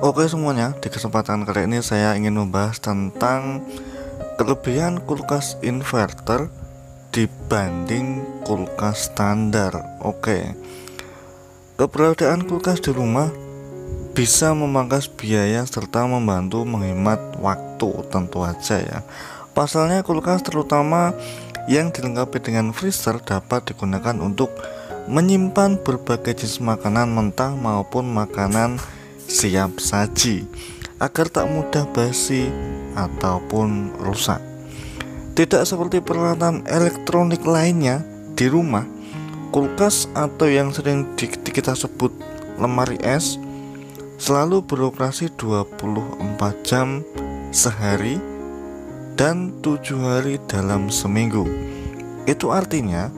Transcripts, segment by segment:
Oke semuanya, di kesempatan kali ini saya ingin membahas tentang kelebihan kulkas inverter dibanding kulkas standar. Oke, keberadaan kulkas di rumah bisa memangkas biaya serta membantu menghemat waktu, tentu aja ya. Pasalnya kulkas terutama yang dilengkapi dengan freezer dapat digunakan untuk menyimpan berbagai jenis makanan mentah maupun makanan siap saji agar tak mudah basi ataupun rusak. Tidak seperti peralatan elektronik lainnya di rumah, kulkas atau yang sering kita sebut lemari es selalu beroperasi 24 jam sehari dan 7 hari dalam seminggu. Itu artinya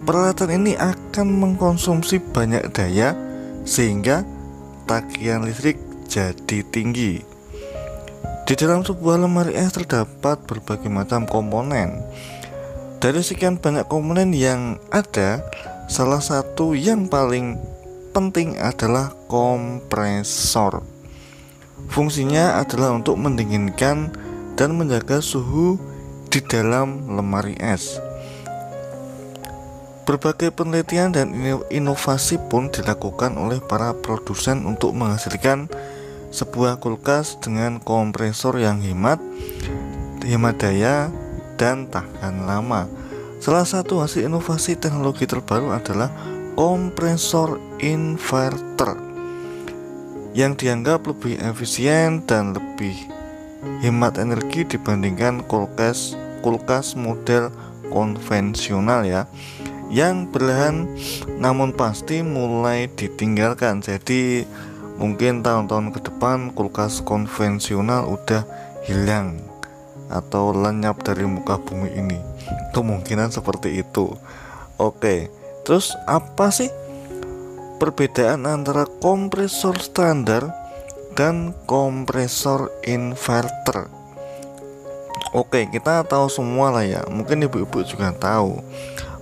peralatan ini akan mengkonsumsi banyak daya sehingga tagihan listrik jadi tinggi. Di dalam sebuah lemari es terdapat berbagai macam komponen. Dari sekian banyak komponen yang ada, salah satu yang paling penting adalah kompresor. Fungsinya adalah untuk mendinginkan dan menjaga suhu di dalam lemari es. Berbagai penelitian dan inovasi pun dilakukan oleh para produsen untuk menghasilkan sebuah kulkas dengan kompresor yang hemat daya dan tahan lama. Salah satu hasil inovasi teknologi terbaru adalah kompresor inverter yang dianggap lebih efisien dan lebih hemat energi dibandingkan kulkas model konvensional ya, yang berlahan namun pasti mulai ditinggalkan. Jadi mungkin tahun-tahun ke depan kulkas konvensional udah hilang atau lenyap dari muka bumi ini. Kemungkinan seperti itu. Oke, terus apa sih perbedaan antara kompresor standar dan kompresor inverter? Oke, kita tahu semua lah ya, mungkin ibu-ibu juga tahu.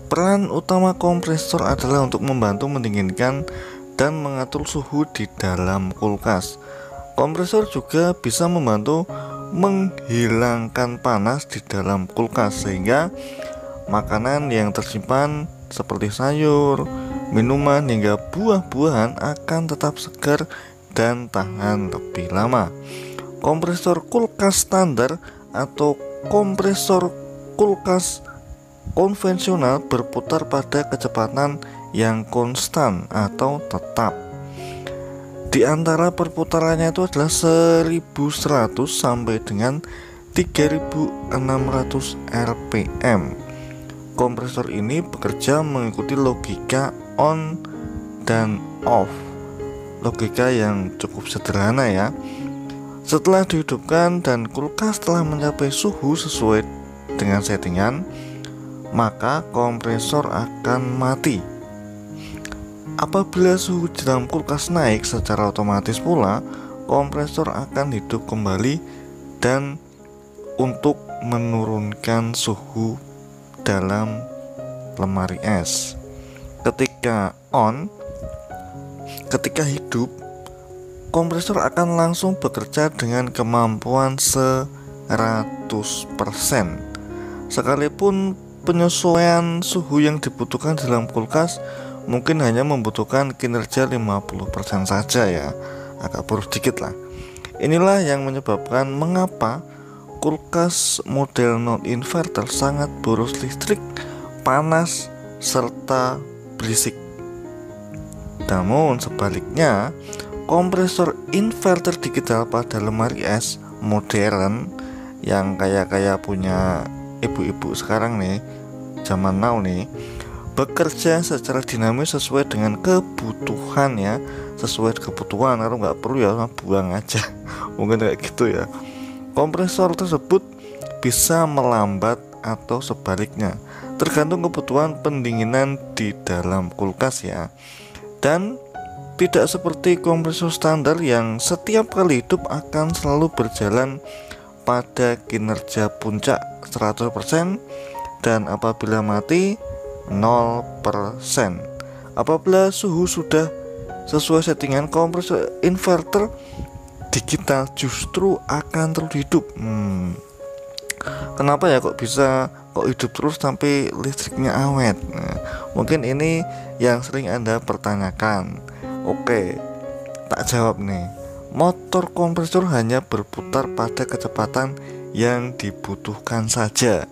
Peran utama kompresor adalah untuk membantu mendinginkan dan mengatur suhu di dalam kulkas. Kompresor juga bisa membantu menghilangkan panas di dalam kulkas sehingga makanan yang tersimpan seperti sayur, minuman hingga buah-buahan akan tetap segar dan tahan lebih lama. Kompresor kulkas standar atau kompresor kulkas konvensional berputar pada kecepatan yang konstan atau tetap. Di antara perputarannya itu adalah 1100 sampai dengan 3600 rpm. Kompresor ini bekerja mengikuti logika on dan off. Logika yang cukup sederhana ya. Setelah dihidupkan dan kulkas telah mencapai suhu sesuai dengan settingan, maka kompresor akan mati. Apabila suhu di dalam kulkas naik secara otomatis pula, kompresor akan hidup kembali dan untuk menurunkan suhu dalam lemari es. Ketika hidup, kompresor akan langsung bekerja dengan kemampuan 100%. Sekalipun penyesuaian suhu yang dibutuhkan dalam kulkas mungkin hanya membutuhkan kinerja 50% saja ya, agak boros dikit lah. Inilah yang menyebabkan mengapa kulkas model non-inverter sangat boros listrik, panas, serta berisik. Namun sebaliknya, kompresor inverter digital pada lemari es modern yang kayak punya ibu-ibu sekarang nih, zaman now nih, bekerja secara dinamis sesuai dengan kebutuhan ya, sesuai kebutuhan. Kalau nggak perlu ya buang aja mungkin kayak gitu ya. Kompresor tersebut bisa melambat atau sebaliknya tergantung kebutuhan pendinginan di dalam kulkas ya. Dan tidak seperti kompresor standar yang setiap kali hidup akan selalu berjalan pada kinerja puncak 100% dan apabila mati 0%. Apabila suhu sudah sesuai settingan, kompresor inverter digital justru akan terus hidup. Kenapa ya kok hidup terus sampai listriknya awet? Nah, mungkin ini yang sering Anda pertanyakan. Oke, tak jawab nih. Motor kompresor hanya berputar pada kecepatan yang dibutuhkan saja.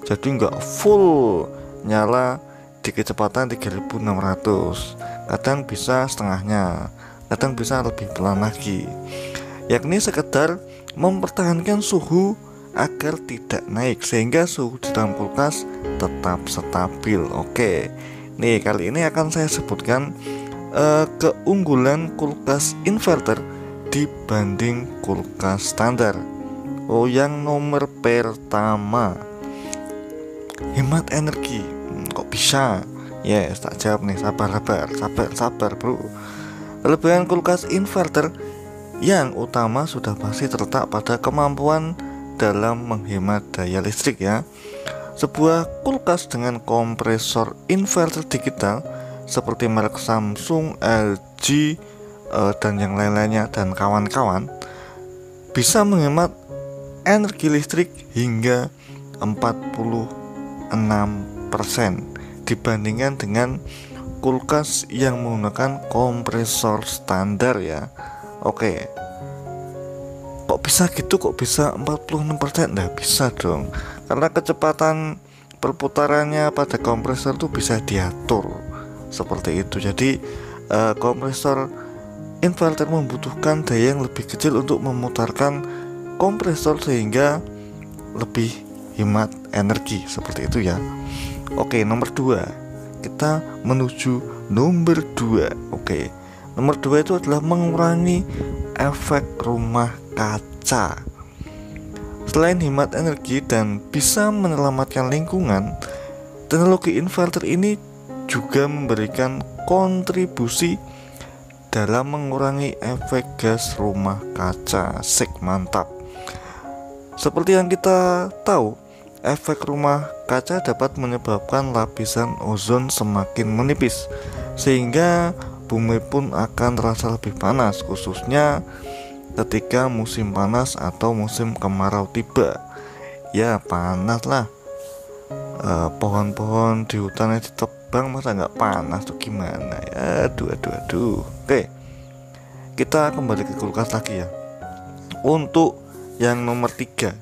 Jadi nggak full nyala di kecepatan 3600. Kadang bisa setengahnya, kadang bisa lebih pelan lagi. Yakni sekedar mempertahankan suhu agar tidak naik sehingga suhu di dalam kulkas tetap stabil. Oke, nih kali ini akan saya sebutkan keunggulan kulkas inverter dibanding kulkas standar. Yang nomor pertama, hemat energi. Kok bisa? Yes, tak jawab nih, sabar bro. Kelebihan kulkas inverter yang utama sudah pasti terletak pada kemampuan dalam menghemat daya listrik ya. Sebuah kulkas dengan kompresor inverter digital seperti merek Samsung, LG, dan yang lain-lainnya dan kawan-kawan bisa menghemat energi listrik hingga 46% dibandingkan dengan kulkas yang menggunakan kompresor standar ya. Oke, kok bisa gitu, kok bisa 46%? Nah, bisa dong, karena kecepatan perputarannya pada kompresor itu bisa diatur seperti itu. Jadi kompresor inverter membutuhkan daya yang lebih kecil untuk memutarkan kompresor sehingga lebih hemat energi seperti itu ya. Oke, nomor 2. Kita menuju nomor 2. Oke, nomor 2 itu adalah mengurangi efek rumah kaca. Selain hemat energi dan bisa menyelamatkan lingkungan, teknologi inverter ini juga memberikan kontribusi dalam mengurangi efek gas rumah kaca. Asik, mantap. Seperti yang kita tahu, efek rumah kaca dapat menyebabkan lapisan ozon semakin menipis, sehingga bumi pun akan terasa lebih panas, khususnya ketika musim panas atau musim kemarau tiba. Ya panas lah, pohon-pohon di hutan ditebang masa nggak panas tuh, gimana ya? Aduh. Oke, kita kembali ke kulkas lagi ya. Untuk yang nomor 3,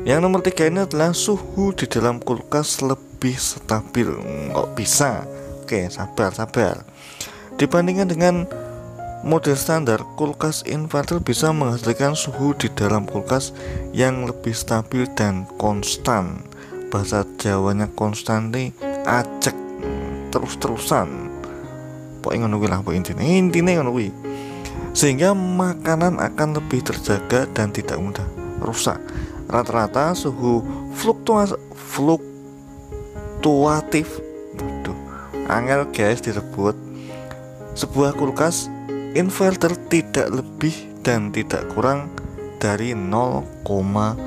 ini adalah suhu di dalam kulkas lebih stabil. Kok bisa? Oke, sabar. Dibandingkan dengan model standar, kulkas inverter bisa menghasilkan suhu di dalam kulkas yang lebih stabil dan konstan. Bahasa Jawanya konstan nih, acek, terus-terusan. Pokoknya ngono kuwi lah, intine ngono kuwi. Sehingga makanan akan lebih terjaga dan tidak mudah rusak. Rata-rata suhu fluktuatif, angel guys disebut. Sebuah kulkas inverter tidak lebih dan tidak kurang dari 0,5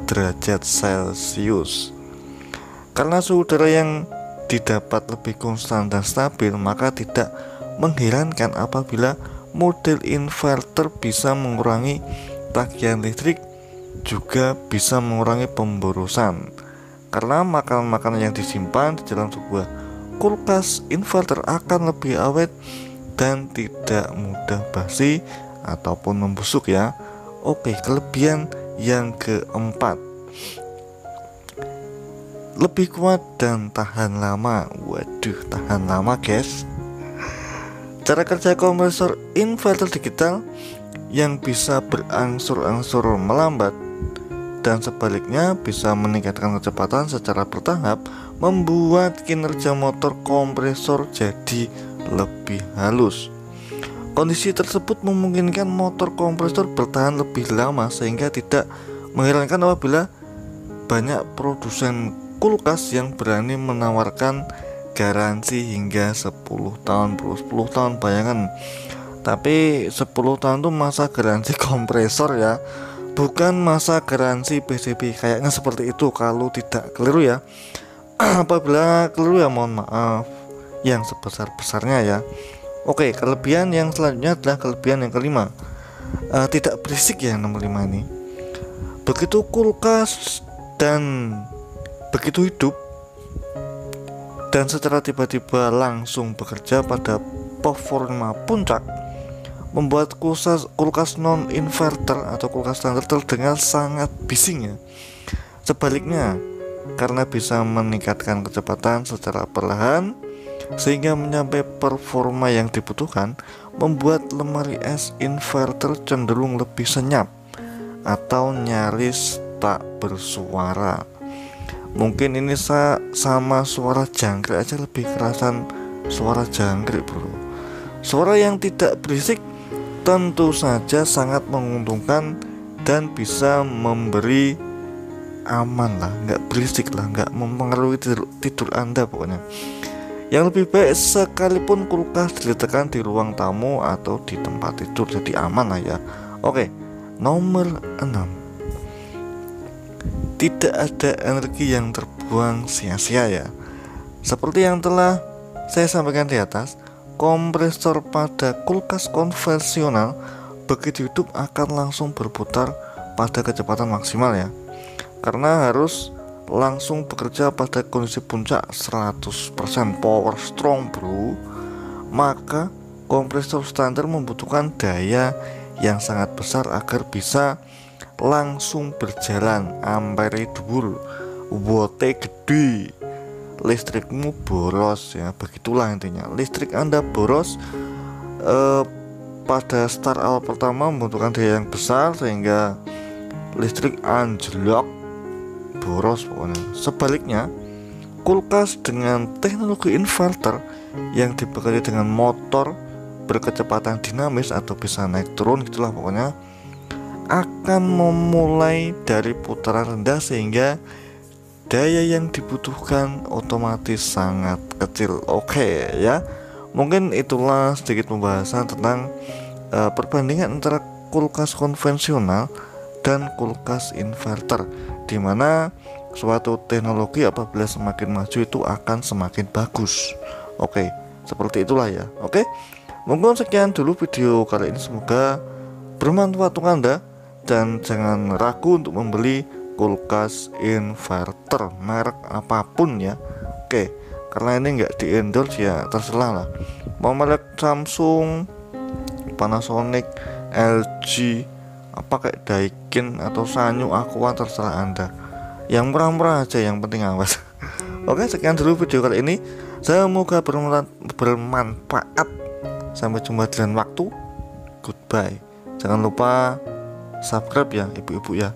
derajat Celcius. Karena suhu udara yang didapat lebih konstan dan stabil, maka tidak mengherankan apabila model inverter bisa mengurangi tagihan listrik, juga bisa mengurangi pemborosan. Karena makanan-makanan yang disimpan di dalam sebuah kulkas inverter akan lebih awet dan tidak mudah basi ataupun membusuk ya. Oke, kelebihan yang keempat, lebih kuat dan tahan lama. Waduh, tahan lama guys. Cara kerja kompresor inverter digital yang bisa berangsur-angsur melambat dan sebaliknya bisa meningkatkan kecepatan secara bertahap, membuat kinerja motor kompresor jadi lebih halus. Kondisi tersebut memungkinkan motor kompresor bertahan lebih lama, sehingga tidak mengherankan apabila banyak produsen kulkas yang berani menawarkan garansi hingga 10 tahun bro. 10 tahun, bayangan. Tapi 10 tahun itu masa garansi kompresor ya, bukan masa garansi PCB. Kayaknya seperti itu kalau tidak keliru ya. Apabila keliru ya mohon maaf yang sebesar-besarnya ya. Oke, kelebihan yang selanjutnya adalah kelebihan yang kelima. tidak berisik ya, nomor 5 ini. Begitu kulkas dan begitu hidup dan secara tiba-tiba langsung bekerja pada performa puncak, membuat kulkas non inverter atau kulkas standar terdengar sangat bising ya. Sebaliknya, karena bisa meningkatkan kecepatan secara perlahan sehingga mencapai performa yang dibutuhkan, membuat lemari es inverter cenderung lebih senyap atau nyaris tak bersuara. Mungkin ini sama suara jangkrik aja lebih kerasan suara jangkrik bro. Suara yang tidak berisik tentu saja sangat menguntungkan dan bisa memberi aman lah, nggak berisik lah, nggak mempengaruhi tidur Anda pokoknya. Yang lebih baik sekalipun kulkas diletakkan di ruang tamu atau di tempat tidur, jadi aman lah ya. Oke, nomor 6. Tidak ada energi yang terbuang sia-sia ya. Seperti yang telah saya sampaikan di atas, kompresor pada kulkas konvensional begitu hidup akan langsung berputar pada kecepatan maksimal ya, karena harus langsung bekerja pada kondisi puncak 100% power strong bro. Maka kompresor standar membutuhkan daya yang sangat besar agar bisa langsung berjalan, ampere dhuwur, watte gede, listrikmu boros ya. Begitulah intinya, listrik Anda boros pada start awal pertama membutuhkan daya yang besar sehingga listrik anjlok, boros pokoknya. Sebaliknya, kulkas dengan teknologi inverter yang dibekali dengan motor berkecepatan dinamis atau bisa naik turun gitulah pokoknya, akan memulai dari putaran rendah sehingga daya yang dibutuhkan otomatis sangat kecil. Oke ya, mungkin itulah sedikit pembahasan tentang perbandingan antara kulkas konvensional dan kulkas inverter, di mana suatu teknologi apabila semakin maju itu akan semakin bagus. Oke, seperti itulah ya. Oke, mungkin sekian dulu video kali ini, semoga bermanfaat untuk Anda dan jangan ragu untuk membeli kulkas inverter merek apapun ya. Oke, karena ini nggak di endorse ya, terserah lah, mau merek Samsung, Panasonic, LG, apa kayak Daikin atau Sanyo, Aqua, terserah Anda. Yang murah-murah aja, yang penting awas. Oke, sekian dulu video kali ini, semoga bermanfaat. Sampai jumpa di lain waktu. Goodbye. Jangan lupa subscribe ya ibu-ibu ya.